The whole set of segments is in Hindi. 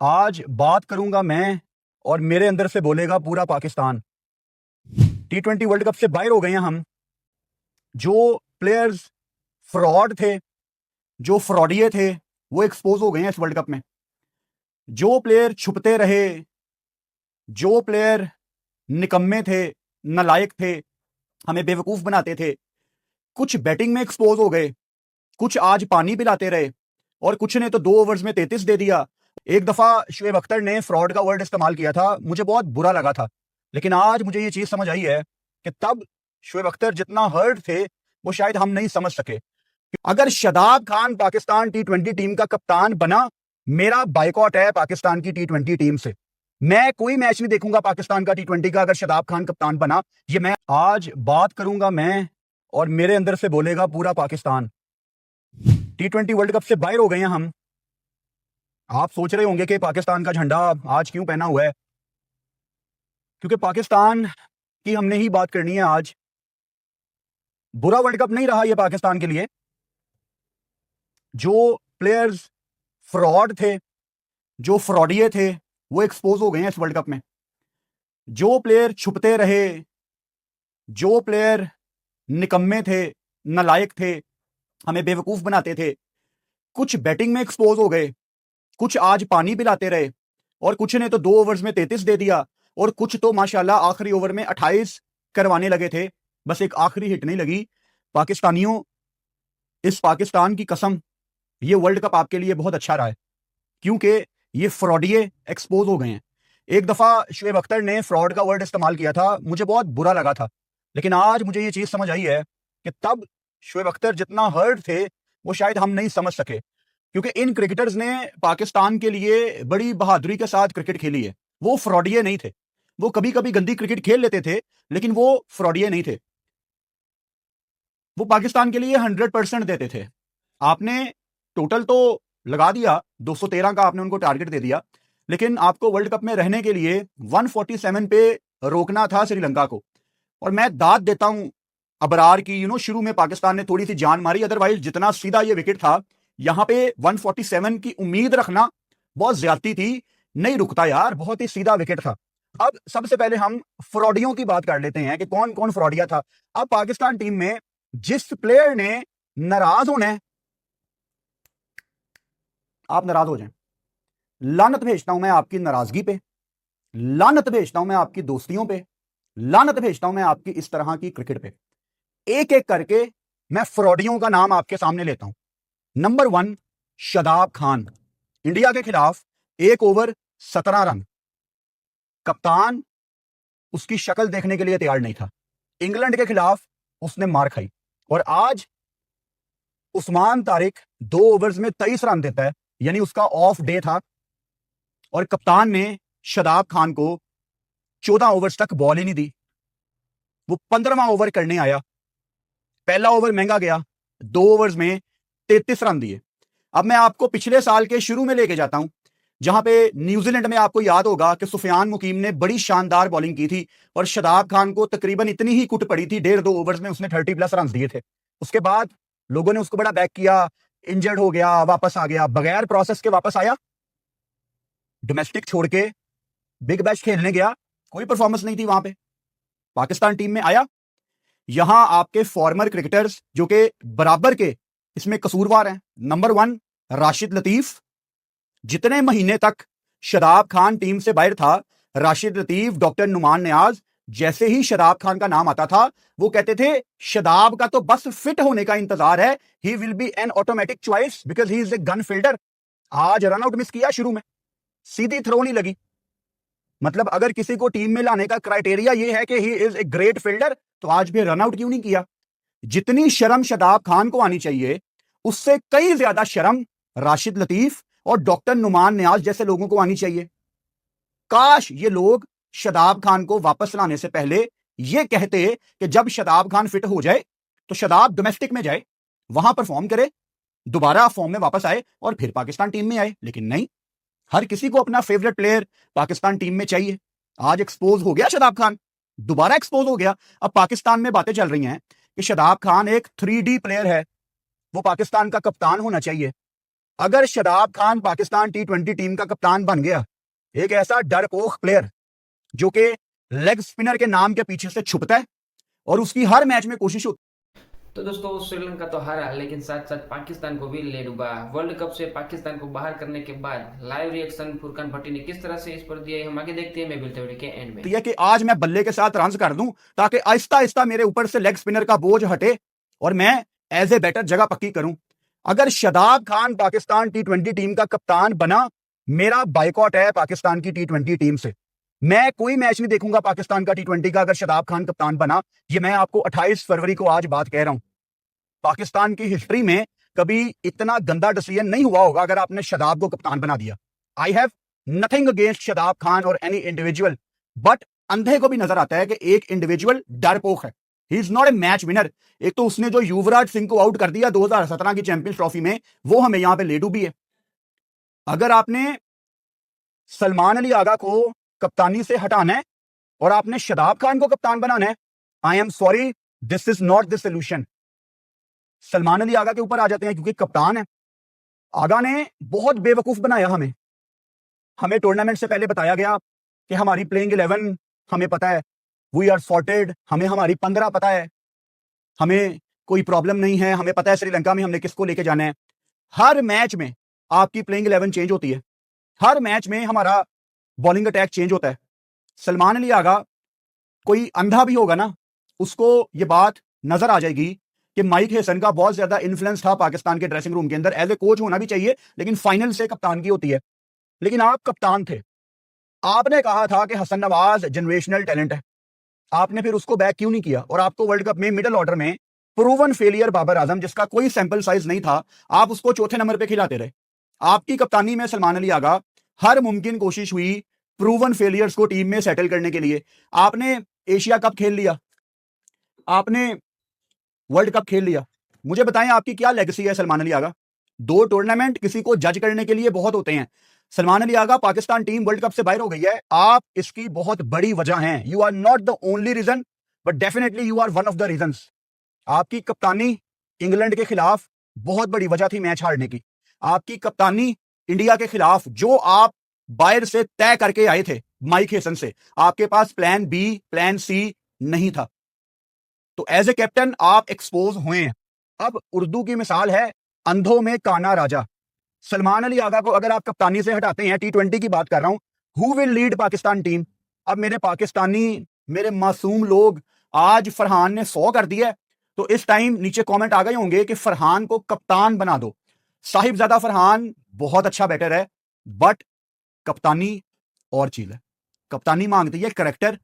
आज बात करूंगा मैं और मेरे अंदर से बोलेगा पूरा पाकिस्तान। T20 वर्ल्ड कप से बाहर हो गए हैं हम। जो प्लेयर्स फ्रॉड थे, जो फ्रॉडिये थे, वो एक्सपोज हो गए हैं इस वर्ल्ड कप में। जो प्लेयर छुपते रहे, जो प्लेयर निकम्मे थे, नालायक थे, हमें बेवकूफ बनाते थे, कुछ बैटिंग में एक्सपोज हो गए, कुछ आज पानी पिलाते रहे और कुछ ने तो 2 ओवर्स में 33 दे दिया। एक दफा शुएब अख्तर ने फ्रॉड का वर्ड इस्तेमाल किया था, मुझे बहुत बुरा लगा था, लेकिन आज मुझे ये चीज समझ आई है कि तब शुएब अख्तर जितना हर्ट थे वो शायद हम नहीं समझ सके। अगर शादाब खान पाकिस्तान T20 टीम का कप्तान बना, मेरा बाइकॉट है पाकिस्तान की T20 टीम से। मैं कोई मैच नहीं देखूंगा पाकिस्तान का T20 का अगर शादाब खान कप्तान बना। ये मैं आज बात करूंगा मैं और मेरे अंदर से बोलेगा पूरा पाकिस्तान। T20 वर्ल्ड कप से बाहर हो गए हैं हम। आप सोच रहे होंगे कि पाकिस्तान का झंडा आज क्यों पहना हुआ है, क्योंकि पाकिस्तान की हमने ही बात करनी है आज। बुरा वर्ल्ड कप नहीं रहा ये पाकिस्तान के लिए। जो प्लेयर्स फ्रॉड थे, जो फ्रॉडिये थे, वो एक्सपोज हो गए हैं इस वर्ल्ड कप में। जो प्लेयर छुपते रहे, जो प्लेयर निकम्मे थे, नालायक थे, हमें बेवकूफ बनाते थे, कुछ बैटिंग में एक्सपोज हो गए, कुछ आज पानी पिलाते रहे और कुछ ने तो 2 ओवर्स में 33 दे दिया और कुछ तो माशाल्लाह आखिरी ओवर में 28 करवाने लगे थे, बस एक आखिरी हिट नहीं लगी। पाकिस्तानियों, इस पाकिस्तान की कसम, ये वर्ल्ड कप आपके लिए बहुत अच्छा रहा है, क्योंकि ये फ्रॉडिये एक्सपोज हो गए हैं। एक दफा शुएब अख्तर ने फ्रॉड का वर्ड इस्तेमाल किया था, मुझे बहुत बुरा लगा था, लेकिन आज मुझे ये चीज समझ आई है कि तब शुएब अख्तर जितना हर्ट थे वो शायद हम नहीं समझ सके, क्योंकि इन क्रिकेटर्स ने पाकिस्तान के लिए बड़ी बहादुरी के साथ क्रिकेट खेली है। वो फ्रॉडिये नहीं थे। वो कभी कभी गंदी क्रिकेट खेल लेते थे, लेकिन वो फ्रॉडिये नहीं थे। वो पाकिस्तान के लिए 100% देते थे। आपने टोटल तो लगा दिया, 213 का आपने उनको टारगेट दे दिया, लेकिन आपको वर्ल्ड कप में रहने के लिए 147 पे रोकना था श्रीलंका को। और मैं दाद देता हूं अबरार की, शुरू में पाकिस्तान ने थोड़ी सी जान मारी, अदरवाइज जितना सीधा ये विकेट था, यहां पे 147 की उम्मीद रखना बहुत ज्यादती थी। नहीं रुकता यार, बहुत ही सीधा विकेट था। अब सबसे पहले हम फ्रॉडियों की बात कर लेते हैं कि कौन कौन फ्रॉडिया था। अब पाकिस्तान टीम में जिस प्लेयर ने नाराज होना है, आप नाराज हो जाएं। लानत भेजता हूं मैं आपकी नाराजगी पे, लानत भेजता हूं मैं आपकी दोस्तियों पे, लानत भेजता हूं मैं आपकी इस तरह की क्रिकेट पे। एक एक करके मैं फ्रॉडियों का नाम आपके सामने लेता हूं। नंबर 1, शादाब खान। इंडिया के खिलाफ 1 ओवर 17 रन। कप्तान उसकी शक्ल देखने के लिए तैयार नहीं था। इंग्लैंड के खिलाफ उसने मार खाई और आज उस्मान तारिक 2 ओवर्स में 23 रन देता है, यानी उसका ऑफ डे था, और कप्तान ने शादाब खान को 14 ओवर्स तक बॉल ही नहीं दी। वो 15वां ओवर करने आया, पहला ओवर महंगा गया, 2 ओवर्स में 33 रन दिए। अब मैं आपको पिछले साल के शुरू में लेके जाता हूं, जहां पे न्यूजीलैंड में आपको याद होगा कि सुफियान मुकीम ने बड़ी शानदार बॉलिंग की थी और शादाब खान को तकरीबन इतनी ही कुट पड़ी थी, 1.5-2 ओवर्स में उसने 30+ रन दिए थे। उसके बाद लोगों ने उसको बड़ा बैक किया, इंजर्ड हो गया, वापस आ गया, बगैर प्रोसेस के वापस आया, डोमेस्टिक छोड़ के बिग बैश खेलने गया, कोई परफॉर्मेंस नहीं थी वहां पे। पाकिस्तान टीम में आया, यहां आपके फॉर्मर क्रिकेटर्स जो कि बराबर के इसमें कसूरवार हैं। नंबर 1, राशिद लतीफ। जितने महीने तक शादाब खान टीम से बाहर था, राशिद लतीफ, डॉक्टर नुमान नियाज, जैसे ही शादाब खान का नाम आता था वो कहते थे शादाब का तो बस फिट होने का इंतजार है, he will be N automatic choice because he is a gun fielder. आज रनआउट मिस किया, शुरू में सीधी थ्रो नहीं लगी। मतलब अगर किसी को टीम में लाने का क्राइटेरिया ये है कि he is a great fielder, तो आज भी रनआउट क्यों नहीं किया? जितनी शर्म शादाब खान को आनी चाहिए, उससे कई ज्यादा शर्म राशिद लतीफ और डॉक्टर नुमान नियाज जैसे लोगों को आनी चाहिए। काश ये लोग शादाब खान को वापस लाने से पहले ये कहते कि जब शादाब खान फिट हो जाए तो शादाब डोमेस्टिक में जाए, वहां परफॉर्म करे, दोबारा फॉर्म में वापस आए और फिर पाकिस्तान टीम में आए। लेकिन नहीं, हर किसी को अपना फेवरेट प्लेयर पाकिस्तान टीम में चाहिए। आज एक्सपोज हो गया शादाब खान, दोबारा एक्सपोज हो गया। अब पाकिस्तान में बातें चल रही हैं कि शादाब खान एक 3D प्लेयर है, वो पाकिस्तान का कप्तान होना चाहिए। अगर शादाब खान पाकिस्तान टी20 टीम का कप्तान बन गया, एक ऐसा डरपोक प्लेयर जो कि लेग स्पिनर के नाम के पीछे से छुपता है और उसकी हर मैच में कोशिश होती। तो दोस्तों श्रीलंका तो हारा, लेकिन साथ साथ पाकिस्तान को भी ले डूबा। वर्ल्ड कप से पाकिस्तान को बाहर करने के बाद लाइव रिएक्शन फुरकान भट्टी ने किस तरह से इस पर दिया है, हम आगे देखते हैं। मैं मिलते वीडियो के एंड में। तो यह कि आज मैं बल्ले के साथ रन्स कर दूं ताकि आहिस्ता आहिस्ता मेरे ऊपर से लेग स्पिनर का बोझ हटे और मैं एज ए बैटर जगह पक्की करूं। अगर शादाब खान पाकिस्तान टी20 टीम का कप्तान बना, मेरा बाइकॉट है पाकिस्तान की टी20 टीम से। मैं कोई मैच नहीं देखूंगा पाकिस्तान का टी20 का अगर शादाब खान कप्तान बना। ये मैं आपको 28 फरवरी को आज बात कह रहा हूं। पाकिस्तान की हिस्ट्री में कभी इतना गंदा डिसीजन नहीं हुआ होगा अगर आपने शादाब को कप्तान बना दिया। I have nothing against Shadab Khan और एनी इंडिविजुअल, बट अंधे को भी नजर आता है कि एक इंडिविजुअल डरपोक है। He is not a match winner. एक तो उसने जो युवराज सिंह को आउट कर दिया 2017 की चैंपियंस ट्रॉफी में, वो हमें यहां पे ले डूबी है। अगर आपने सलमान अली आगा को कप्तानी से हटाना है और आपने शादाब खान को कप्तान बनाना है, I am sorry, this is not the solution. Salman Ali Agha के ऊपर आ जाते हैं क्योंकि कप्तान है। आगा ने बहुत बेवकूफ बनाया हमें। हमें टूर्नामेंट से पहले बताया गया कि हमारी प्लेइंग 11 हमें पता है, वी आर सॉर्टेड, हमें हमारी 15 पता है, हमें कोई प्रॉब्लम नहीं है, हमें पता है श्रीलंका में हमने किसको लेके जाना है। हर मैच में आपकी प्लेइंग 11 चेंज होती है, हर मैच में हमारा बॉलिंग अटैक चेंज होता है। सलमान अली आगा कोई अंधा भी होगा ना, उसको ये बात नजर आ जाएगी कि माइक हेसन का बहुत ज्यादा इन्फ्लुएंस था पाकिस्तान के ड्रेसिंग रूम के अंदर। एज ए कोच होना भी चाहिए, लेकिन फाइनल से कप्तान की होती है। लेकिन आप कप्तान थे, आपने कहा था कि हसन नवाज जनरेशनल टैलेंट है, आपने फिर उसको बैक क्यों नहीं किया? और आपको वर्ल्ड कप में मिडिल ऑर्डर में प्रूवन फेलियर बाबर आजम, जिसका कोई सैंपल साइज नहीं था, आप उसको चौथे नंबर पे खिलाते रहे। आपकी कप्तानी में सलमान अली आगा हर मुमकिन कोशिश हुई प्रूवन फेलियर्स को टीम में सेटल करने के लिए। आपने एशिया कप खेल लिया, आपने वर्ल्ड कप खेल लिया। मुझे बताएं आपकी क्या लेगेसी है सलमान अली आगा? 2 टूर्नामेंट किसी को जज करने के लिए बहुत होते हैं। सलमान अली आगा, पाकिस्तान टीम वर्ल्ड कप से बाहर हो गई है, आप इसकी बहुत बड़ी वजह हैं। You are not the only reason, but definitely you are one of the reasons. आपकी कप्तानी इंग्लैंड के खिलाफ बहुत बड़ी वजह थी मैच हारने की। आपकी कप्तानी इंडिया के खिलाफ, जो आप बाहर से तय करके आए थे माइक हेसन से, आपके पास प्लान बी प्लान सी नहीं था। तो एज ए कैप्टन आप एक्सपोज हुए हैं। अब उर्दू की मिसाल है, अंधों में काना राजा। सलमान अली आगा को अगर आप कप्तानी से हटाते हैं, टी20 की बात कर रहा हूं, who will lead Pakistan team? अब मेरे पाकिस्तानी, मेरे मासूम लोग, आज फरहान ने 100 कर दिया, तो इस टाइम नीचे कमेंट आ गए होंगे कि फरहान को कप्तान बना दो। साहिबजादा फरहान बहुत अच्छा बैटर है, बट कप्तानी और चीज है। कप्तानी मांगती है करेक्टर,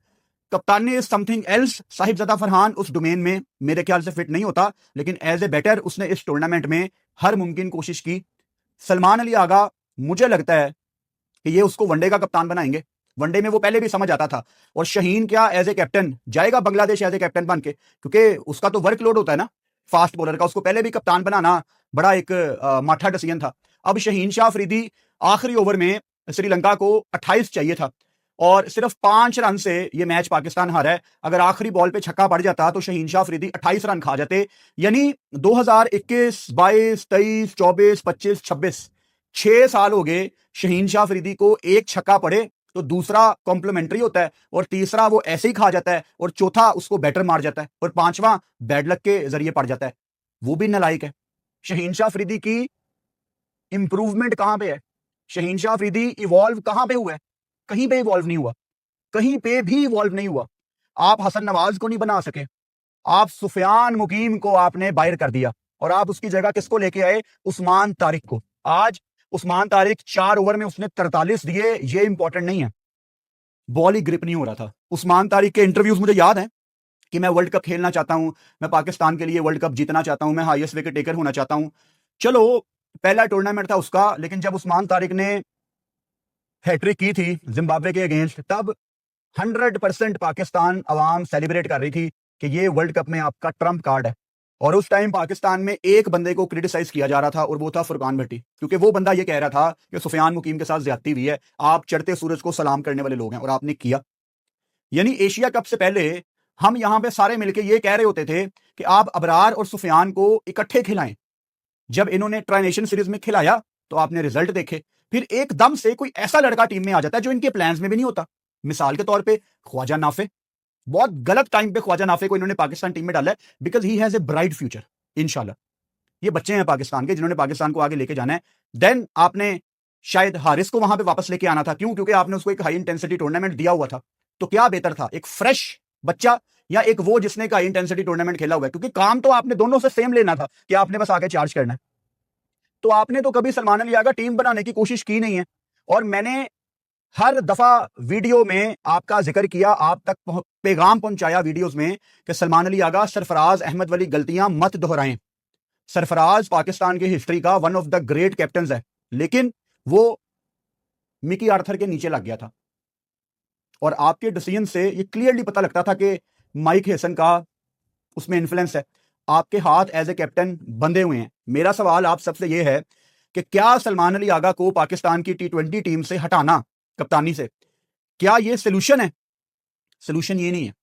कप्तानी is something else. Sahibzada Farhan उस डोमेन में मेरे ख्याल से फिट नहीं होता, लेकिन एज ए बैटर उसने इस टूर्नामेंट में हर मुमकिन कोशिश की। सलमान अली आगा, मुझे लगता है कि ये उसको वनडे का कप्तान बनाएंगे। वनडे में वो पहले भी समझ आता था। और शहीन क्या एज ए कैप्टन जाएगा बांग्लादेश एज ए कैप्टन बन के, क्योंकि उसका तो वर्कलोड होता है ना फास्ट बॉलर का। उसको पहले भी कप्तान बनाना बड़ा एक माठा डिसीजन था। अब शहीन शाह अफरीदी आखिरी ओवर में श्रीलंका को 28 चाहिए था और सिर्फ 5 रन से ये मैच पाकिस्तान हारा है। अगर आखिरी बॉल पे छक्का पड़ जाता तो शहीन शाह अफरीदी 28 रन खा जाते। यानी 2021, 22, 23, 24, 25, 26 6 साल हो गए शहीन शाह अफरीदी को। एक छक्का पड़े तो दूसरा कॉम्प्लीमेंट्री होता है और तीसरा वो ऐसे ही खा जाता है और चौथा उसको बैटर मार जाता है और पांचवा बैड लक के जरिए पड़ जाता है। वो भी नालायक है। शहीन शाह अफरीदी की इंप्रूवमेंट कहां पे है? शहीन शाह अफरीदी इवॉल्व कहां पे हुआ है? कहीं पे इवॉल्व नहीं हुआ, कहीं पे भी इवॉल्व नहीं हुआ। आप हसन नवाज को नहीं बना सके, आप सुफियान मुकीम को आपने बाहर कर दिया और आप उसकी जगह किसको लेके आए? उस्मान तारिक को। आज उस्मान तारिक 4 ओवर में उसने 43 दिए, ये इंपॉर्टेंट नहीं है, बॉल ही ग्रिप नहीं हो रहा था। उस्मान तारिक के इंटरव्यूज मुझे याद है कि मैं वर्ल्ड कप खेलना चाहता हूं, मैं पाकिस्तान के लिए वर्ल्ड कप जीतना चाहता हूं, मैं हाईएस्ट विकेट टेकर होना चाहता हूं। चलो पहला टूर्नामेंट था उसका, लेकिन जब उस्मान तारिक ने हैट्रिक की थी जिम्बाब्वे के अगेंस्ट, तब 100% पाकिस्तान अवाम सेलिब्रेट कर रही थी कि ये वर्ल्ड कप में आपका ट्रम्प कार्ड है। और उस टाइम पाकिस्तान में एक बंदे को क्रिटिसाइज किया जा रहा था और वो था फुरकान भट्टी, क्योंकि वो बंदा ये कह रहा था कि सुफियान मुकीम के साथ ज्यादती हुई है, आप चढ़ते सूरज को सलाम करने वाले लोग हैं, और आपने किया। यानी एशिया कप से पहले हम यहां पे सारे मिलके ये कह रहे होते थे कि आप अबरार और सुफियान को इकट्ठे खिलाएं। जब इन्होंने ट्राई नेशन सीरीज में खिलाया तो आपने रिजल्ट देखे, फिर एकदम से कोई ऐसा लड़का टीम में आ जाता है जो इनके प्लान्स में भी नहीं होता। मिसाल के तौर पे ख्वाजा नाफे, बहुत गलत टाइम पे ख्वाजा नाफे को इन्होंने पाकिस्तान टीम में डाला है, because he has a bright future इंशाल्लाह। ये बच्चे हैं पाकिस्तान के जिन्होंने पाकिस्तान को आगे लेके जाना है। देन आपने शायद हारिस को वहां पे वापस लेके आना था, क्यों? क्योंकि आपने उसको एक हाई इंटेंसिटी टूर्नामेंट दिया हुआ था। तो क्या बेहतर था, एक फ्रेश बच्चा या एक वो जिसने एक हाई इंटेंसिटी टूर्नामेंट खेला हुआ है? क्योंकि काम तो आपने दोनों से सेम लेना था कि आपने बस आके चार्ज करना है। तो आपने तो कभी सलमान अली आगा टीम बनाने की कोशिश की नहीं है। और मैंने हर दफा वीडियो में आपका जिक्र किया, आप तक पैगाम पहुंचाया वीडियोस में कि सलमान अली आगा सरफराज अहमद वाली गलतियां मत दोहराएं। सरफराज पाकिस्तान की हिस्ट्री का one of the great captain है, लेकिन वो मिकी आर्थर के नीचे लग गया था। और आपके डिसीजन से ये क्लियरली पता लगता था कि माइक हेसन का उसमें इन्फ्लुएंस है। आपके हाथ एज ए कैप्टन बंधे हुए हैं। मेरा सवाल आप सबसे यह है कि क्या सलमान अली आगा को पाकिस्तान की T20 टीम से हटाना कप्तानी से, क्या ये सोल्यूशन है? सोल्यूशन ये नहीं है।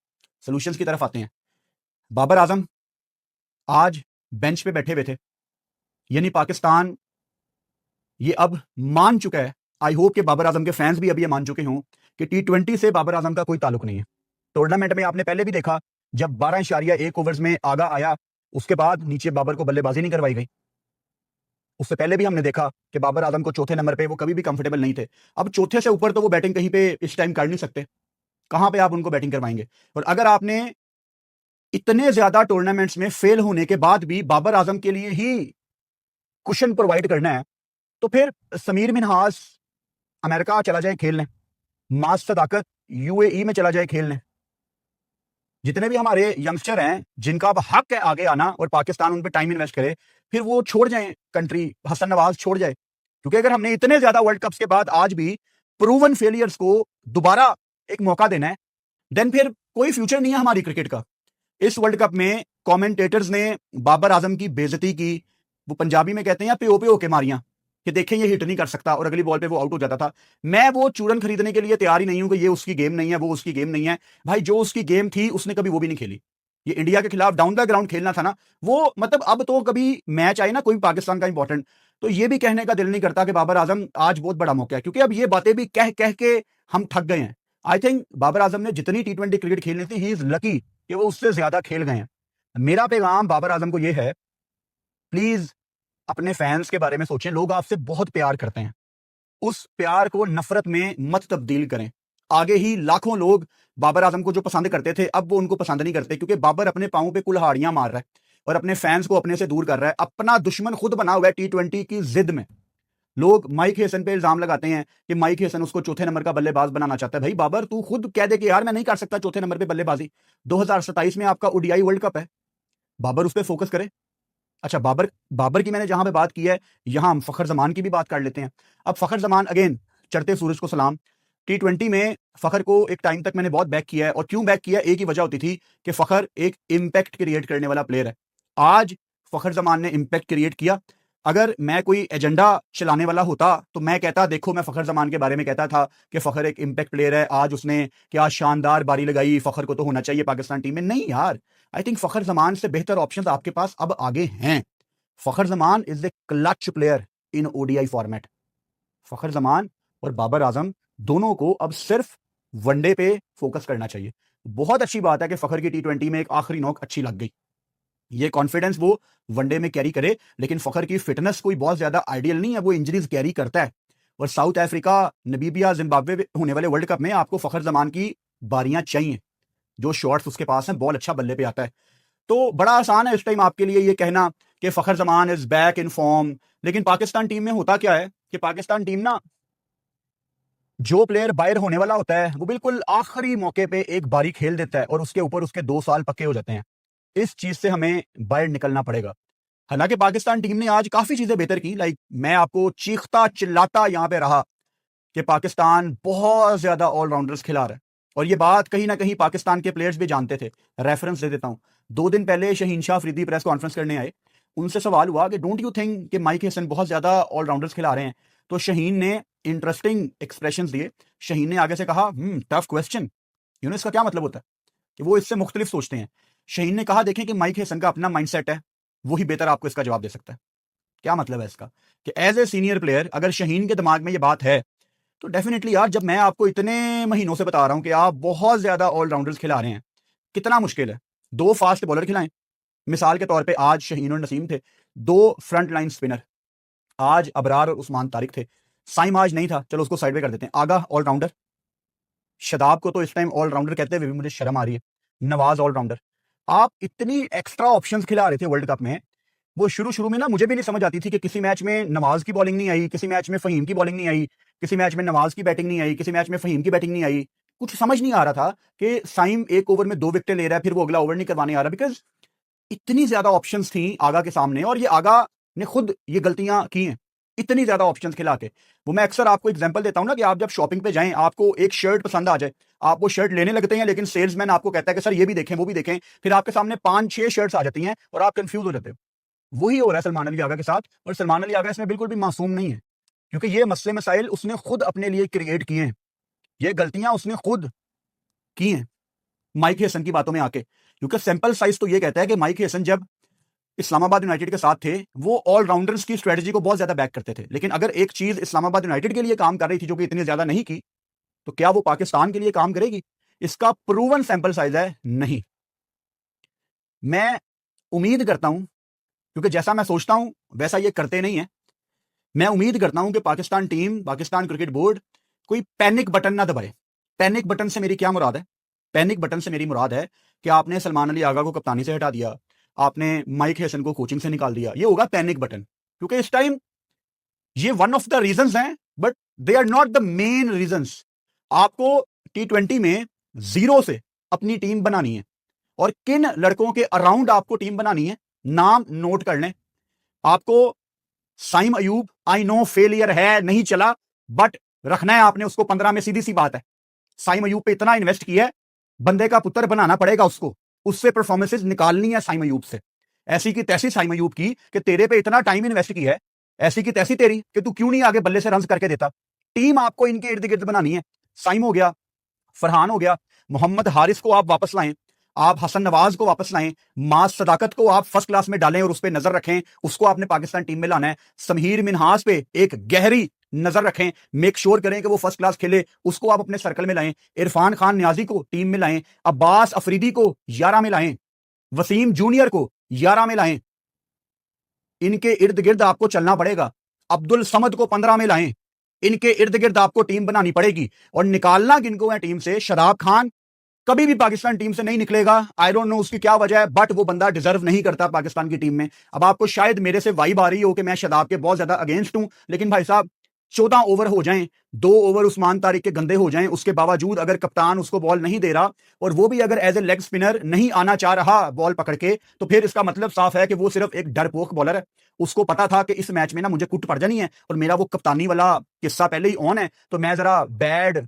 सोल्यूशंस की तरफ आते हैं। बाबर आजम आज बेंच पे बैठे हुए थे, यानी पाकिस्तान ये अब मान चुका है। आई होप कि बाबर आजम के फैंस भी अभी ये मान चुके हों कि T20 से बाबर आजम का कोई ताल्लुक नहीं है। टूर्नामेंट में आपने पहले भी देखा, जब 12.1 ओवर्स में आगा आया, उसके बाद नीचे बाबर को बल्लेबाजी नहीं करवाई गई। उससे पहले भी हमने देखा कि बाबर आजम को चौथे नंबर पे वो कभी भी कंफर्टेबल नहीं थे। अब चौथे से ऊपर तो वो बैटिंग कहीं पे इस टाइम कर नहीं सकते, कहां पे आप उनको बैटिंग करवाएंगे? और अगर आपने इतने ज्यादा टूर्नामेंट्स में फेल होने के बाद भी बाबर आजम के लिए ही कुशन प्रोवाइड करना है, तो फिर समीर मिनहास अमेरिका चला जाए खेलने, मास सदाकत UAE में चला जाए खेलने। जितने भी हमारे यंगस्टर हैं जिनका अब हक है आगे आना और पाकिस्तान उन पे टाइम इन्वेस्ट करे, फिर वो छोड़ जाएं कंट्री, हसन नवाज छोड़ जाए। क्योंकि अगर हमने इतने ज्यादा वर्ल्ड कप्स के बाद आज भी प्रूवन फेलियर्स को दोबारा एक मौका देना है, देन फिर कोई फ्यूचर नहीं है हमारी क्रिकेट का। इस वर्ल्ड कप में कमेंटेटर्स ने बाबर आजम की बेइज्जती की, वो पंजाबी में कहते हैं पियो पियो के मारियां, कि देखें ये हिट नहीं कर सकता, और अगली बॉल पे वो आउट हो जाता था। मैं वो चूरन खरीदने के लिए तैयार ही नहीं हूं कि ये उसकी गेम नहीं है, वो उसकी गेम नहीं है। भाई जो उसकी गेम थी उसने कभी वो भी नहीं खेली। ये इंडिया के खिलाफ डाउन द ग्राउंड खेलना था ना, वो मतलब अब तो कभी मैच आए ना कोई पाकिस्तान का इंपॉर्टेंट, तो ये भी कहने का दिल नहीं करता कि बाबर आजम आज बहुत बड़ा मौका है, क्योंकि अब ये बातें भी कह कह के हम थक गए हैं। आई थिंक बाबर आजम ने जितनी T20 क्रिकेट खेलनी थी, ही इज लकी कि वो उससे ज्यादा खेल गए हैं। मेरा पैगाम बाबर आजम को ये है, प्लीज अपने फैंस के बारे में सोचें। लोग आपसे बहुत प्यार करते हैं, उस प्यार को नफरत में मत तब्दील करें। आगे ही लाखों लोग बाबर आजम को जो पसंद करते थे, अब वो उनको पसंद नहीं करते, क्योंकि बाबर अपने पांवों पे कुल्हाड़ियां मार रहा है और अपने फैंस को अपने से दूर कर रहा है। अपना दुश्मन खुद बना हुआ है T20 की जिद में। लोग माइक हेसन पे इल्जाम लगाते हैं कि माइक हेसन उसको चौथे नंबर का बल्लेबाज बनाना चाहता है। भाई बाबर, तू खुद कह दे कि यार मैं नहीं कर सकता चौथे नंबर पे बल्लेबाजी। 2027 में आपका ODI वर्ल्ड कप है, बाबर उस पर फोकस करे। अच्छा, बाबर की मैंने जहां पे बात की है, यहां हम फखर जमान की भी बात कर लेते हैं। अब फखर जमान, अगेन चढ़ते सूरज को सलाम। T20 में फखर को एक टाइम तक मैंने बहुत बैक किया है, और क्यों बैक किया, एक ही वजह होती थी कि फखर एक इंपैक्ट क्रिएट करने वाला प्लेयर है। आज फखर जमान ने इंपैक्ट क्रिएट किया। अगर मैं कोई एजेंडा चलाने वाला होता तो मैं कहता, देखो मैं फखर जमान के बारे में कहता था कि फखर एक इंपैक्ट प्लेयर है, आज उसने क्या शानदार बारी लगाई, फखर को तो होना चाहिए पाकिस्तान टीम में। नहीं यार, आई थिंक फखर जमान से बेहतर ऑप्शंस आपके पास अब आगे हैं। Fakhar Zaman is a clutch player in ODI format. Fakhar Zaman और बाबर आजम दोनों को अब सिर्फ वनडे पे फोकस करना चाहिए। बहुत अच्छी बात है कि फखर की T20 में एक आखिरी नोक अच्छी लग गई, ये कॉन्फिडेंस वो वनडे में कैरी करे। लेकिन फखर की फिटनेस कोई बहुत ज्यादा आइडियल नहीं है, वो इंजरीज कैरी करता है। और साउथ अफ्रीका, नमीबिया, जिम्बाब्वे होने वाले वर्ल्ड कप में आपको फखर जमान की बारियां चाहिए। जो शॉट्स उसके पास हैं, बॉल अच्छा बल्ले पे आता है। तो बड़ा आसान है इस टाइम आपके लिए ये कहना कि Fakhar Zaman is back in form. लेकिन पाकिस्तान टीम में होता क्या है कि पाकिस्तान टीम ना, जो प्लेयर बाहर होने वाला होता है वो बिल्कुल आखिरी मौके पे एक बारी खेल देता है और उसके ऊपर उसके 2 साल पक्के हो जाते हैं। इस चीज से हमें बाहर निकलना पड़ेगा। हालांकि पाकिस्तान टीम ने आज काफी चीजें बेहतर की। लाइक मैं आपको चीखता चिल्लाता यहां पे रहा कि पाकिस्तान बहुत ज्यादा ऑलराउंडर्स खिला रहा है, और ये बात कहीं ना कहीं पाकिस्तान के प्लेयर्स भी जानते थे। रेफरेंस दे देता हूं, 2 दिन पहले शहीन शाह अफरीदी प्रेस कॉन्फ्रेंस करने आए, उनसे सवाल हुआ कि डोंट यू थिंक कि माइक हेसन बहुत ज्यादा ऑलराउंडर्स खिला रहे हैं? तो शहीन ने इंटरेस्टिंग एक्सप्रेशंस दिए। शहीन ने आगे से कहा, टफ क्वेश्चन, इसका क्या मतलब होता है कि वो इससे मुख्तलिफ सोचते हैं। शहीन ने कहा, देखें कि माइक हेसन का अपना माइंडसेट है, वही बेहतर आपको इसका जवाब दे सकता है। क्या मतलब है इसका कि एज ए सीनियर प्लेयर अगर शहीन के दिमाग में ये बात है तो डेफिनेटली यार, जब मैं आपको इतने महीनों से बता रहा हूं कि आप बहुत ज्यादा ऑलराउंडर्स खिला रहे हैं, कितना मुश्किल है। 2 फास्ट बॉलर खिलाएं, मिसाल के तौर पे आज शहीन और नसीम थे, 2 फ्रंट लाइन स्पिनर, आज अबरार और उस्मान तारिक थे, साइम आज नहीं था, चलो उसको साइड पे कर देते हैं, आगा ऑलराउंडर, शदाब को तो इस टाइम ऑलराउंडर कहते हुए भी मुझे शर्म आ रही है, नवाज ऑलराउंडर। आप इतनी एक्स्ट्रा ऑप्शंस खिला रहे थे वर्ल्ड कप में, वो शुरू शुरू में ना मुझे भी नहीं समझ आती थी कि किसी मैच में नवाज की बॉलिंग नहीं आई, किसी मैच में फहीम की बॉलिंग नहीं आई, किसी मैच में नवाज की बैटिंग नहीं आई, किसी मैच में फहीम की बैटिंग नहीं आई। कुछ समझ नहीं आ रहा था कि साइम एक ओवर में 2 विकेटें ले रहा है, फिर वो अगला ओवर नहीं करवाने आ रहा, बिकॉज इतनी ज्यादा ऑप्शंस थी आगा के सामने, और ये आगा ने खुद ये गलतियां की हैं इतनी ज्यादा ऑप्शंस खिला के। वो मैं अक्सर आपको एग्जांपल देता हूं ना कि आप जब शॉपिंग पे जाएं, आपको एक शर्ट पसंद आ जाए, आप वो शर्ट लेने लगते हैं, लेकिन सेल्समैन आपको कहता है कि सर ये भी देखें वो भी देखें, फिर आपके सामने 5-6 शर्ट्स आ जाती हैं और आप कंफ्यूज हो जाते हो। वही हो रहा है सलमान अली आगा के साथ, और सलमान अली आगा इसमें बिल्कुल भी मासूम नहीं है, क्योंकि ये मसले मसाइल उसने खुद अपने लिए क्रिएट किए हैं, ये गलतियां उसने खुद की हैं माइक हेसन की बातों में आके। क्योंकि सैंपल साइज तो ये कहता है कि माइक हेसन जब इस्लामाबाद यूनाइटेड के साथ थे, वो ऑलराउंडर्स की स्ट्रेटजी को बहुत ज्यादा बैक करते थे, लेकिन अगर एक चीज इस्लामाबाद यूनाइटेड के लिए काम कर रही थी जो कि इतनी ज्यादा नहीं की, तो क्या वो पाकिस्तान के लिए काम करेगी? इसका प्रूवन सैंपल साइज है नहीं। मैं उम्मीद करता हूं, क्योंकि जैसा मैं सोचता हूं वैसा ये करते नहीं है, मैं उम्मीद करता हूं कि Pakistan team, Pakistan cricket board कोई पैनिक बटन ना दबाए। पैनिक बटन से मेरी क्या मुराद है? पैनिक बटन से मेरी मुराद है कि आपने सलमान अली आगा को कप्तानी से हटा दिया, आपने माइक हेसन को कोचिंग से निकाल दिया, ये होगा पैनिक बटन। क्योंकि इस टाइम ये वन ऑफ द रीजंस हैं, but they are not the main reasons. आपको T20 में 0 से अपनी टीम बनानी है, और किन लड़कों के अराउंड आपको टीम बनानी है, नाम नोट कर लें। आपको Saim Ayub, I know failure है, नहीं चला, बट रखना है आपने उसको 15 में, सीधी सी बात है। साइम अयूब पे इतना इन्वेस्ट किया है, बंदे का पुत्र बनाना पड़ेगा उसको, उससे परफॉर्मेंसेज निकालनी है साइम अयूब से। ऐसी की तैसी साइम अयूब की कि तेरे पे इतना टाइम इन्वेस्ट किया है, ऐसी की तैसी तेरी कि तू क्यों नहीं आगे बल्ले से रन करके देता। टीम आपको इनके इर्द गिर्द बनानी है। साइम हो गया, फरहान हो गया, मोहम्मद हारिस को आप वापस लाएं, आप हसन नवाज को वापस लाएं, मास सदाकत को आप फर्स्ट क्लास में डालें और उस पर नजर रखें, उसको आपने पाकिस्तान टीम में लाना है। समीर मिनहास पे एक गहरी नजर रखें, मेक श्योर करें कि वो फर्स्ट क्लास खेले, उसको आप अपने सर्कल में लाएं। इरफान खान न्याजी को टीम में लाएं, अब्बास अफरीदी को 11 में लाएं, वसीम जूनियर को 11 में लाएं। इनके इर्द गिर्द आपको चलना पड़ेगा। अब्दुल समद को 15 में लाएं, इनके इर्द गिर्द आपको टीम बनानी पड़ेगी। और निकालना किनको है टीम से? शदाब खान कभी भी पाकिस्तान टीम से नहीं निकलेगा। आई डोंट नो उसकी क्या वजह है, बट वो बंदा डिजर्व नहीं करता पाकिस्तान की टीम में। अब आपको शायद मेरे से वाइब आ रही हो कि मैं शदाब के बहुत ज्यादा अगेंस्ट हूं, लेकिन भाई साहब 14 ओवर हो जाएं, 2 ओवर उस्मान तारिक के गंदे हो जाएं, उसके बावजूद अगर कप्तान उसको बॉल नहीं दे रहा, और वो भी अगर एज ए लेग स्पिनर नहीं आना चाह रहा बॉल पकड़ के, तो फिर इसका मतलब साफ है कि वो सिर्फ एक डरपोक बॉलर है। उसको पता था कि इस मैच में ना मुझे कुट पड़ जानी है, और मेरा वो कप्तानी वाला किस्सा पहले ही ऑन है, तो मैं जरा बैड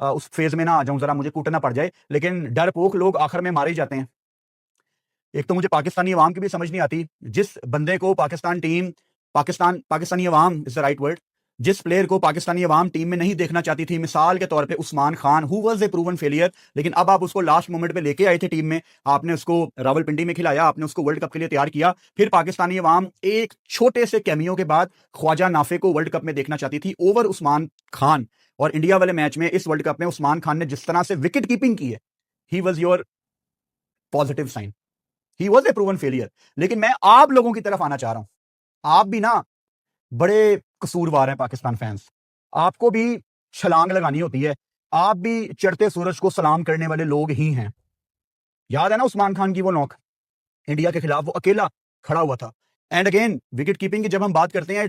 उस फेज में ना आ जाऊं, जरा मुझे कूटना पड़ जाए। लेकिन डरपोक लोग आखिर में मारे ही जाते हैं। एक तो मुझे पाकिस्तानी अवाम की भी समझ नहीं आती, जिस बंदे को Pakistan team, Pakistani Awam is the right word, जिस प्लेयर को पाकिस्तानी अवाम टीम में नहीं देखना चाहती थी, मिसाल के तौर पे Usman Khan, who was a proven failure, लेकिन अब आप उसको लास्ट मोमेंट पे लेके आए थे टीम में, आपने उसको रावलपिंडी में खिलाया, आपने उसको वर्ल्ड कप के लिए तैयार किया। फिर पाकिस्तानी अवाम एक छोटे से कैमियो के बाद ख्वाजा नाफे को वर्ल्ड कप में देखना चाहती थी ओवर उस्मान खान। और इंडिया वाले मैच में, इस वर्ल्ड कप में उस्मान खान ने जिस तरह से विकेट कीपिंग की है, he was your positive sign, he was a proven failure. लेकिन मैं आप लोगों की तरफ आना चाह रहा हूं। आप भी ना बड़े कसूरवार हैं पाकिस्तान फैंस, आपको भी छलांग लगानी होती है, आप भी चढ़ते सूरज को सलाम करने वाले लोग ही हैं। याद है ना उस्मान खान की वो नॉक इंडिया के खिलाफ, वो अकेला खड़ा हुआ था। एंड अगेन विकेट कीपिंग की जब हम बात करते हैं,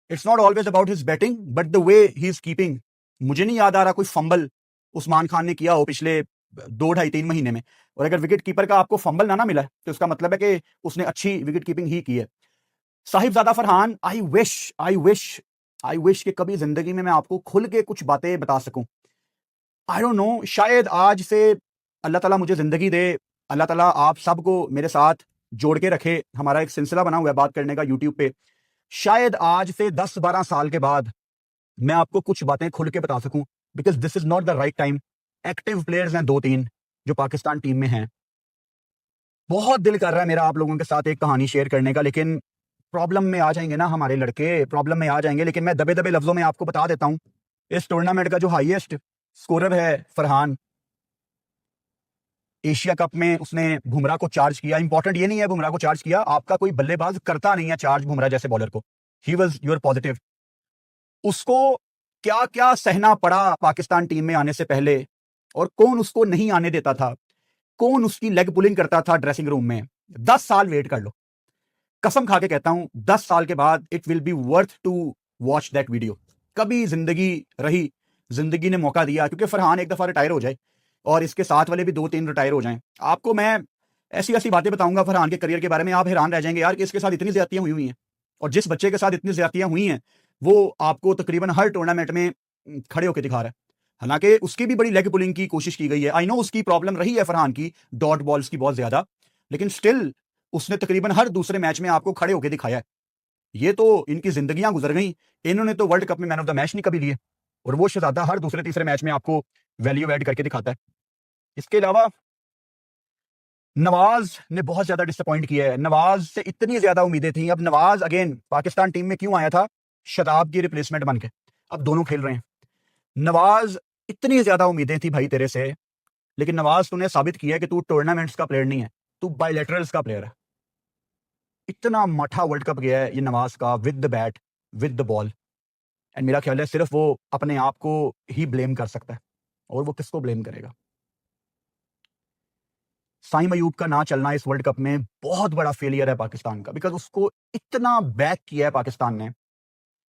it's not always about his batting but the way he is keeping. मुझे नहीं याद आ रहा कोई फंबल उस्मान खान ने किया हो पिछले 2-2.5-3 महीने में, और अगर विकेट कीपर का आपको फंबल ना मिला तो इसका मतलब है कि उसने अच्छी विकेट कीपिंग ही की है। साहिबजादा फरहान, आई विश कि कभी जिंदगी में मैं आपको खुल के कुछ बातें बता सकूं। आई डोंट नो, शायद आज से अल्लाह ताला मुझे जिंदगी दे, अल्लाह ताला आप सबको मेरे साथ जोड़ के रखे। हमारा एक सिलसिला बना हुआ है बात करने का यूट्यूब पे, शायद आज से 10-12 साल के बाद मैं आपको कुछ बातें खुल के बता सकूं, because this is not the right time. Active players हैं 2-3 जो पाकिस्तान टीम में हैं। बहुत दिल कर रहा है मेरा आप लोगों के साथ एक कहानी शेयर करने का, लेकिन प्रॉब्लम में आ जाएंगे ना हमारे लड़के, प्रॉब्लम में आ जाएंगे। लेकिन मैं दबे दबे लफ्जों में आपको बता देता हूं, इस टूर्नामेंट का जो हाईएस्ट स्कोरर है फरहान, एशिया कप में उसने बुमराह को चार्ज किया। इंपॉर्टेंट ये नहीं है बुमराह को चार्ज किया, आपका कोई बल्लेबाज करता नहीं है चार्ज बुमराह जैसे बॉलर को। ही वॉज योर पॉजिटिव। उसको क्या क्या सहना पड़ा पाकिस्तान टीम में आने से पहले, और कौन उसको नहीं आने देता था, कौन उसकी लेग पुलिंग करता था ड्रेसिंग रूम में। 10 साल वेट कर लो, कसम खा के कहता हूं 10 साल के बाद it will be worth to watch that video. कभी जिंदगी रही, जिंदगी ने मौका दिया, क्योंकि फरहान एक दफा रिटायर हो जाए और इसके साथ वाले भी 2-3 रिटायर हो जाएं, आपको मैं ऐसी ऐसी बातें बताऊंगा फरहान के करियर के बारे में, आप हैरान रह जाएंगे यार कि इसके साथ इतनी ज्यादतियां हुई हुई हैं। और जिस बच्चे के साथ इतनी ज्यादतियां हुई हैं वो आपको तकरीबन हर टूर्नामेंट में खड़े होकर दिखा रहा है। हालांकि उसकी भी बड़ी लेग पुलिंग की कोशिश की गई है, आई नो उसकी प्रॉब्लम रही है फरहान की डॉट बॉल्स की बहुत ज्यादा, लेकिन स्टिल उसने तकरीबन हर दूसरे मैच में आपको खड़े होकर दिखाया है। ये तो इनकी जिंदगियां गुजर गई, इन्होंने तो वर्ल्ड कप में मैन ऑफ द मैच नहीं कभी लिए, और वो शहजादा हर दूसरे तीसरे मैच में आपको वैल्यू ऐड करके दिखाता है। इसके अलावा नवाज ने बहुत ज्यादा डिसअपॉइंट किया है, नवाज से इतनी ज्यादा उम्मीदें थी। अब नवाज अगेन पाकिस्तान टीम में क्यों आया था, शदाब की रिप्लेसमेंट बन के, अब दोनों खेल रहे हैं। नवाज इतनी ज्यादा उम्मीदें थी भाई तेरे से, लेकिन नवाज तूने साबित किया कि तू टूर्नामेंट्स का प्लेयर नहीं है, तू बायलैटरल्स का प्लेयर है। इतना मठा वर्ल्ड कप गया है ये नवाज का, with the bat with the ball, and मेरा ख्याल है सिर्फ वो अपने आप को ही ब्लेम कर सकता है, और वो किसको ब्लेम करेगा। साइम अयूब का ना चलना इस वर्ल्ड कप में बहुत बड़ा फेलियर है पाकिस्तान का, बिकॉज उसको इतना बैक किया है पाकिस्तान ने।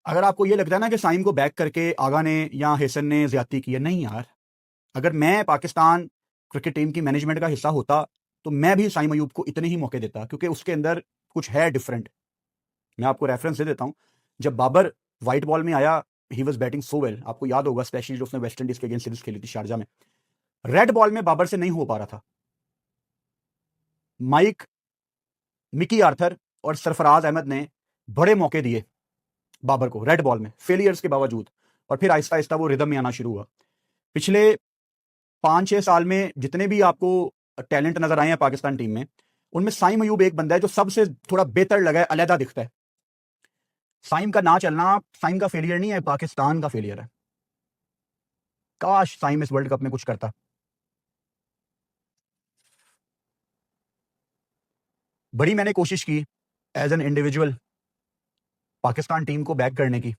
अगर आपको ये लगता है ना कि साइम को बैक करके आगा ने या हेसन ने ज्यादती की है, नहीं यार, अगर मैं पाकिस्तान क्रिकेट टीम की मैनेजमेंट का हिस्सा होता तो मैं भी साइम अयूब को इतने ही मौके देता, क्योंकि उसके अंदर कुछ है डिफरेंट। मैं आपको रेफरेंस दे देता हूं, जब बाबर व्हाइट बॉल में आया he was batting so well, आपको याद होगा स्पेशली जो उसने वेस्ट इंडीज के अगेंस्ट सीरीज खेली थी शारजा में। रेड बॉल में बाबर से नहीं हो पा रहा था, माइक, मिकी आर्थर और सरफराज अहमद ने बड़े मौके दिए बाबर को रेड बॉल में फेलियर्स के बावजूद, और फिर आहिस्ता आहिस्ता वो रिदम में आना शुरू हुआ। पिछले 5-6 साल में जितने भी आपको टैलेंट नजर आए हैं पाकिस्तान टीम में, उनमें साइम अयूब एक बंदा है जो सबसे थोड़ा बेहतर लगा है, अलहदा दिखता है। साइम का ना चलना साइम का फेलियर नहीं है, पाकिस्तान का फेलियर है। काश साइम इस वर्ल्ड कप में कुछ करता। बड़ी मैंने कोशिश की as an individual Pakistan team को बैक करने की।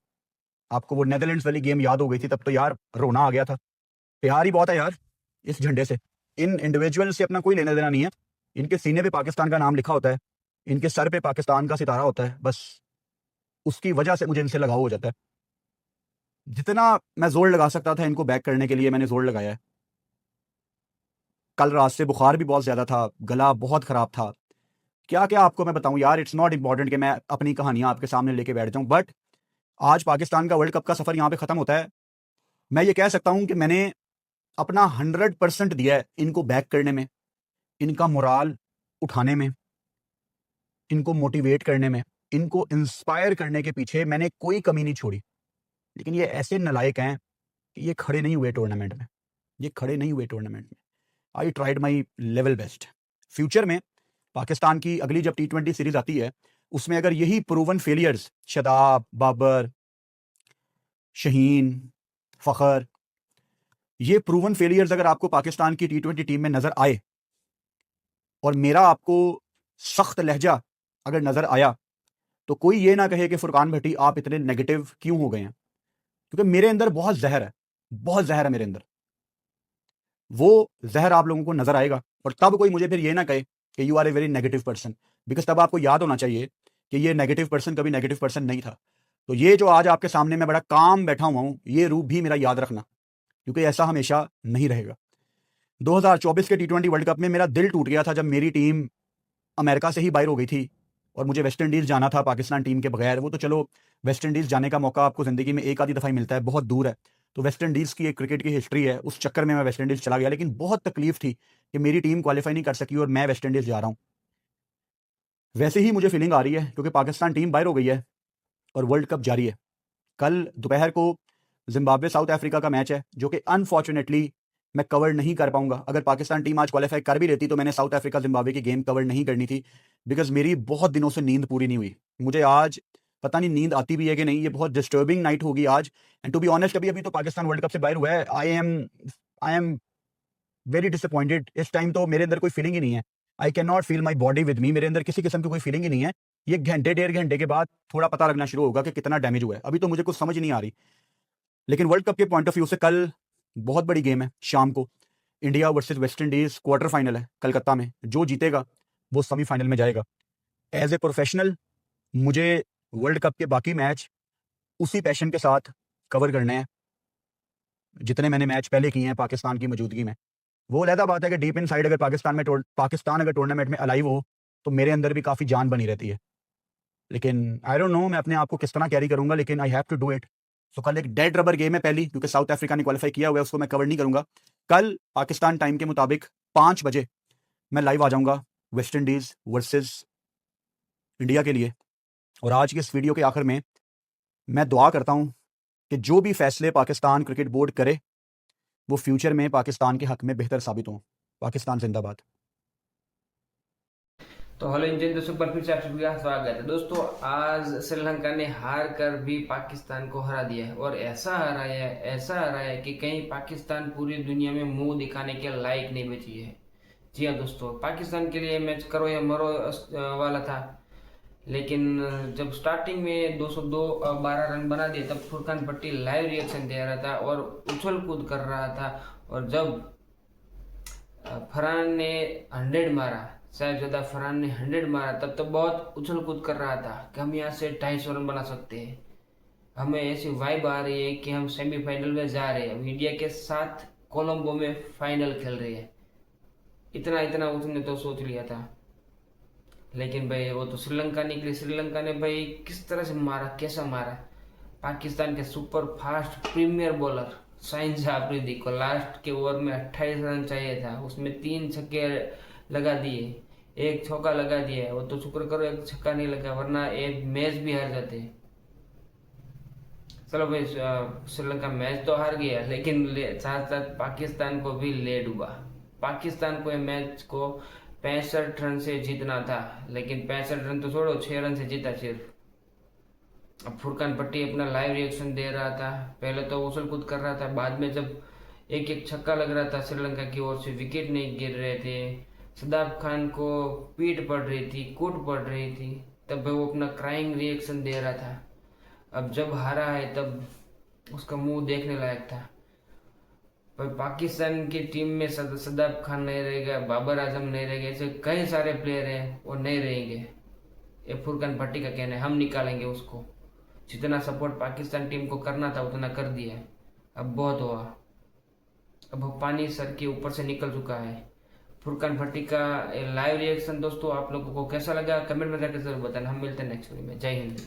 आपको वो नेदरलैंड्स वाली गेम याद हो गई थी, तब तो यार रोना आ गया था। प्यार ही बहुत है यार इस झंडे से, इन इंडिविजुअल से अपना कोई लेना देना नहीं है। इनके सीने पे पाकिस्तान का नाम लिखा होता है, इनके सर पे पाकिस्तान का सितारा होता है, बस उसकी वजह से मुझे इनसे लगाव हो जाता है। जितना मैं जोर लगा सकता था इनको बैक करने के लिए मैंने जोर लगाया है। कल रात से बुखार भी बहुत ज्यादा था, गला बहुत खराब था, क्या क्या आपको मैं बताऊं यार। इट्स नॉट इंपॉर्टेंट कि मैं अपनी कहानियां आपके सामने लेके बैठ जाऊं, बट आज पाकिस्तान का वर्ल्ड कप का सफर यहां पे खत्म होता है। मैं ये कह सकता हूं कि मैंने अपना 100% दिया है इनको बैक करने में, इनका मोराल उठाने में, इनको मोटिवेट करने में, इनको इंस्पायर करने के पीछे मैंने कोई कमी नहीं छोड़ी। लेकिन ये ऐसे नालायक हैं कि ये खड़े नहीं हुए टूर्नामेंट में, ये खड़े नहीं हुए टूर्नामेंट में। I tried my level best. Future में पाकिस्तान की अगली जब T20 सीरीज आती है, उसमें अगर यही प्रूवन फेलियर्स शदाब, बाबर, शहीन, फखर, ये प्रूवन फेलियर्स अगर आपको पाकिस्तान की T20 टीम में नजर आए, और मेरा आपको सख्त लहजा अगर नजर आया, तो कोई ये ना कहे कि फुरकान भट्टी आप इतने नेगेटिव क्यों हो गए हैं, क्योंकि मेरे अंदर बहुत जहर है, बहुत जहर है मेरे अंदर। वो जहर आप लोगों को नजर आएगा, और तब कोई मुझे फिर ये ना कहे कि you are a very negative person, because तब आपको याद होना चाहिए कि ये नेगेटिव पर्सन कभी नेगेटिव पर्सन नहीं था। तो ये जो आज आपके सामने मैं बड़ा काम बैठा हुआ हूं, ये रूप भी मेरा याद रखना, क्योंकि ऐसा हमेशा नहीं रहेगा। 2024 के T20 वर्ल्ड कप में मेरा दिल टूट गया था जब मेरी टीम अमेरिका से ही बाहर हो गई थी और मुझे वेस्ट इंडीज जाना था पाकिस्तान टीम के बगैर। वो तो चलो वेस्ट इंडीज जाने का मौका आपको जिंदगी में एक आधी दफा ही मिलता है, बहुत दूर है, तो वेस्ट इंडीज की एक क्रिकेट की हिस्ट्री है, उस चक्कर में मैं वेस्ट इंडीज चला गया। लेकिन बहुत तकलीफ थी कि मेरी टीम क्वालिफाई नहीं कर सकी और मैं वेस्ट इंडीज जा रहा हूं। वैसे ही मुझे फीलिंग आ रही है, क्योंकि पाकिस्तान टीम बाहर हो गई है और वर्ल्ड कप जारी है। कल दोपहर को जिम्बाब्वे साउथ अफ्रीका का मैच है, जो कि अनफॉर्चुनेटली मैं कवर नहीं कर पाऊंगा। अगर पाकिस्तान टीम आज क्वालिफाई कर भी लेती तो मैंने साउथ अफ्रीका जिम्बाब्वे की गेम कवर नहीं करनी थी, बिकॉज मेरी बहुत दिनों से नींद पूरी नहीं हुई। मुझे आज पता नहीं नींद आती भी है कि नहीं, ये बहुत डिस्टर्बिंग नाइट होगी आज। एंड टू बी ऑनेस्ट, अभी तो पाकिस्तान वर्ल्ड कप से बाहर हुआ है। I am very disappointed. इस टाइम तो मेरे अंदर कोई फीलिंग ही नहीं है। I can not feel my body with me. मेरे अंदर किसी किस्म की कोई फीलिंग ही नहीं है। ये घंटे 1.5 घंटे के बाद थोड़ा पता लगना शुरू होगा कि कितना डैमेज हुआ है। अभी तो मुझे कुछ समझ नहीं आ रही। लेकिन वर्ल्ड कप के पॉइंट ऑफ व्यू से कल बहुत बड़ी गेम है। शाम को India versus West Indies quarter final है कलकत्ता में। जो जीतेगा वो सेमीफाइनल में जाएगा। एज ए प्रोफेशनल मुझे वर्ल्ड कप के बाकी मैच उसी पैशन के साथ कवर करने हैं जितने मैंने मैच पहले किए हैं पाकिस्तान की मौजूदगी में। वो अलहदा बात है कि डीप इन साइड अगर पाकिस्तान अगर टूर्नामेंट में अलाइव हो तो मेरे अंदर भी काफ़ी जान बनी रहती है। लेकिन आई डोंट नो मैं अपने आप को किस तरह कैरी करूंगा, लेकिन I have to do it. So कल एक डेड रबर गेम है पहली, क्योंकि साउथ अफ्रीका ने क्वालिफाई किया हुआ है, उसको मैं कवर नहीं करूंगा। कल पाकिस्तान टाइम के मुताबिक 5 बजे मैं लाइव आ जाऊंगा वेस्ट इंडीज़ वर्सेस इंडिया के लिए। और आज की इस वीडियो के आखिर में मैं दुआ करता हूं कि जो भी फैसले पाकिस्तान क्रिकेट बोर्ड करे वो फ्यूचर में पाकिस्तान के हक में बेहतर साबित हों। पाकिस्तान जिंदाबाद। तो हेलो इंडियन दोस्तों, पर फिर से आप सभी का स्वागत है। दोस्तों, आज श्रीलंका ने हार कर भी पाकिस्तान को हरा दिया है, और ऐसा हरा है कि कहीं पाकिस्तान पूरी दुनिया में मुंह दिखाने के लायक नहीं बची है। जी हाँ दोस्तों, पाकिस्तान के लिए मैच करो या मरो वाला था। लेकिन जब स्टार्टिंग में 212 रन बना दिए, तब फुरकान पट्टी लाइव रिएक्शन दे रहा था और उछल कूद कर रहा था। और जब फरहान ने 100 मारा, साहिबजादा फरहान ने 100 मारा, तब तो बहुत उछल कूद कर रहा था कि हम यहाँ से 250 रन बना सकते हैं। हमें ऐसी वाइब आ रही है कि हम सेमीफाइनल में जा रहे हैं, इंडिया के साथ कोलंबो में फाइनल खेल रहे हैं। इतना इतना उसने तो सोच लिया था। लेकिन भाई वो तो श्रीलंका निकली। श्रीलंका ने भाई किस तरह से मारा, कैसा मारा। पाकिस्तान के super fast premier bowler Shaheen Shah Afridi को लास्ट के ओवर में 28 रन चाहिए था, उसमें 3 छक्के लगा दिए, 1 चौका लगा दिया। वो तो शुक्र करो 1 छक्का नहीं लगा, वरना एक मैच भी हार जाते। चलो भाई, श्रीलंका मैच तो हार गया, लेकिन साथ साथ पाकिस्तान को भी ले डूबा। पाकिस्तान को मैच को 65 रन से जीतना था, लेकिन 65 रन तो छोड़ो, 6 रन से जीता सिर्फ। अब फुरकान पट्टी अपना लाइव रिएक्शन दे रहा था। पहले तो उछल कूद कर रहा था, बाद में जब एक एक छक्का लग रहा था श्रीलंका की ओर से, विकेट नहीं गिर रहे थे, सदाब खान को पीठ पड़ रही थी, कूट पड़ रही थी, तब वो अपना क्राइंग रिएक्शन दे रहा था। अब जब हारा है तब उसका मुंह देखने लायक था। पर पाकिस्तान की टीम में सदाब खान नहीं रहेगा, बाबर आजम नहीं रहेगा, ऐसे कई सारे प्लेयर हैं वो नहीं रहेंगे। ये फुरकान भट्टी का कहना है, हम निकालेंगे उसको। जितना सपोर्ट पाकिस्तान टीम को करना था उतना कर दिया है, अब बहुत हुआ। अब पानी सर के ऊपर से निकल चुका है। फुरकान भट्टी का लाइव रिएक्शन दोस्तों आप लोगों को कैसा लगा कमेंट में जाकर जरूर बताना। हम मिलते हैं नेक्स्ट वीडियो में। जय हिंद।